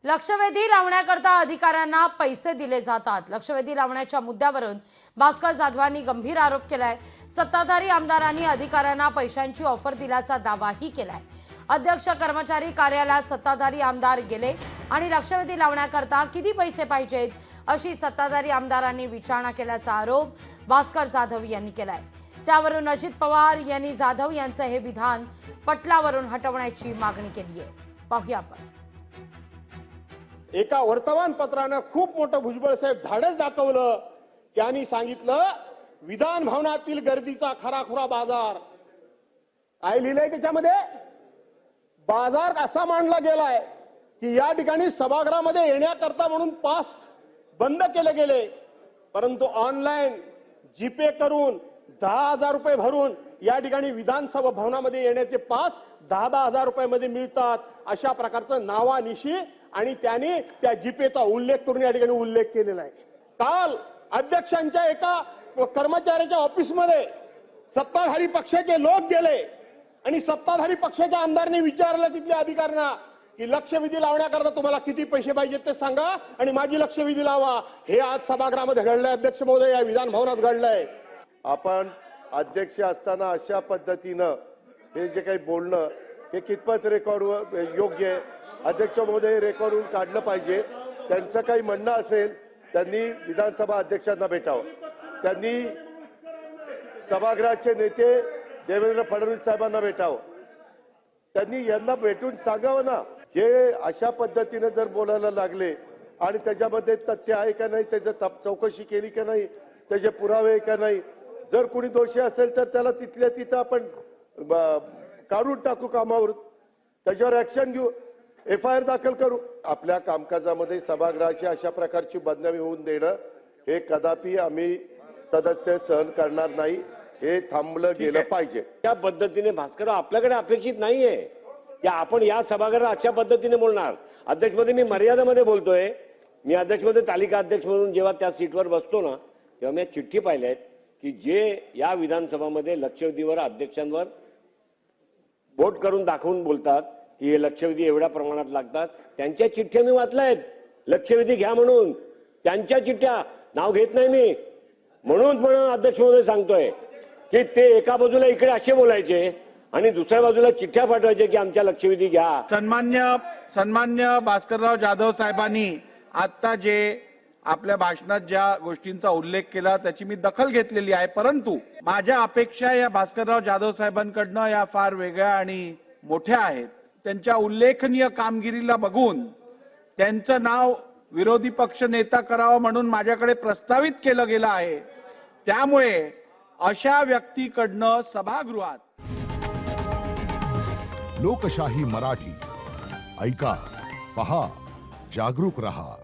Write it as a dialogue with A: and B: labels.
A: लक्षवेधी लावण्याकरता अधिकाऱ्यांना पैसे दिले जातात। लक्षवेधी लावण्याच्या मुद्द्यावरून भास्कर जाधवांनी गंभीर आरोप केलाय। सत्ताधारी आमदारांनी अधिकाऱ्यांना पैशांची ऑफर दिल्याचा दावाही केलाय। अध्यक्ष कर्मचारी कार्यालयात सत्ताधारी आमदार गेले आणि लक्षवेधी लावण्याकरता किती पैसे पाहिजेत अशी सत्ताधारी आमदारांनी विचारणा केल्याचा आरोप भास्कर जाधव यांनी केलाय। त्यावरून अजित पवार यांनी जाधव यांचे हे विधान पटलावरून हटवण्याची मागणी केली आहे। पाहूया आपण।
B: एका वर्तमानपत्रानं खूप मोठं भुजबळ साहेब धाडस दाखवलं। त्यांनी सांगितलं विधान भवनातील गर्दीचा खराखुरा बाजार। काय लिहिलंय त्याच्यामध्ये? बाजार असा मांडला गेलाय की या ठिकाणी सभागृहामध्ये येण्याकरता म्हणून पास बंद केले गेले, परंतु ऑनलाईन जीपे करून 10,000 रुपये भरून या ठिकाणी विधानसभा भवनामध्ये येण्याचे पास 10,000 रुपयामध्ये मिळतात। अशा प्रकारचं नावानिशी आणि त्याने त्या जीपेचा उल्लेख करून या ठिकाणी उल्लेख केलेला आहे। काल अध्यक्षांच्या एका कर्मचाऱ्याच्या ऑफिसमध्ये सत्ताधारी पक्षाचे लोक गेले आणि सत्ताधारी पक्षाच्या आमदारांनी विचारलं तिथल्या अधिकाऱ्यांना की लक्षवेधी लावण्याकरता तुम्हाला किती पैसे पाहिजेत ते सांगा आणि माझी लक्षवेधी लावा। हे आज सभागृहामध्ये घडलंय अध्यक्ष महोदय, या विधान भवनात घडलंय।
C: आपण अध्यक्ष असताना अशा पद्धतीनं हे जे काही बोलणं हे कितपत रेकॉर्ड योग्य आहे? अध्यक्ष महोदय रेकॉर्डवरून काढलं पाहिजे। त्यांचं काही म्हणणं असेल त्यांनी विधानसभा अध्यक्षांना भेटावं। त्यांनी सभागृहाचे नेते देवेंद्र फडणवीस साहेबांना भेटावं। त्यांनी यांना भेटून सांगावं ना, हे अशा पद्धतीने जर बोलायला लागले आणि त्याच्यामध्ये तथ्य आहे का नाही, त्याची चौकशी केली का नाही, त्याचे पुरावे आहे का नाही, जर कोणी दोषी असेल तर त्याला तिथल्या तिथं आपण काढून टाकू कामावर, त्याच्यावर ऍक्शन घेऊ, FIR दाखल करू। आपल्या कामकाजामध्ये सभागृहाची अशा प्रकारची बदनामी होऊन देणं हे कदापि आम्ही सदस्य सहन करणार नाही। हे थांबलं गेलं पाहिजे।
D: त्या पद्धतीने भास्कर आपल्याकडे अपेक्षित नाहीये की आपण या सभागृहात अशा पद्धतीने बोलणार। अध्यक्षमध्ये मी मर्यादेमध्ये बोलतोय। मी अध्यक्षमध्ये तालिका अध्यक्ष म्हणून जेव्हा त्या सीटवर बसतो ना, तेव्हा मी चिठ्ठी पाहिल्या आहेत की जे या विधानसभामध्ये लक्षवेधीवर अध्यक्षांवर बोट करून दाखवून बोलतात की हे लक्षवेधी एवढ्या प्रमाणात लागतात, त्यांच्या चिठ्ठ्या मी वाचल्या आहेत। लक्षवेधी घ्या म्हणून त्यांच्या चिठ्ठ्या, नाव घेत नाही मी। म्हणून अध्यक्ष महोदय सांगतोय की ते एका बाजूला इकडे असे बोलायचे आणि दुसऱ्या बाजूला चिठ्ठ्या पाठवायचे की आमच्या लक्षवेधी घ्या।
E: सन्मान्य भास्करराव जाधव साहेबांनी आता जे आपल्या भाषणात ज्या गोष्टींचा उल्लेख केला त्याची मी दखल घेतलेली आहे, परंतु माझ्या अपेक्षा या भास्करराव जाधव साहेबांकडनं या फार वेगळ्या आणि मोठ्या आहेत। त्यांच्या उल्लेखनीय कामगिरीला बघून त्यांचं नाव विरोधी पक्ष नेता करावं म्हणून माझ्याकडे प्रस्तावित केलं गेलं आहे। त्यामुळे अशा व्यक्तीकडनं सभागृहात
F: लोकशाही मराठी ऐका, पहा, जागरूक रहा।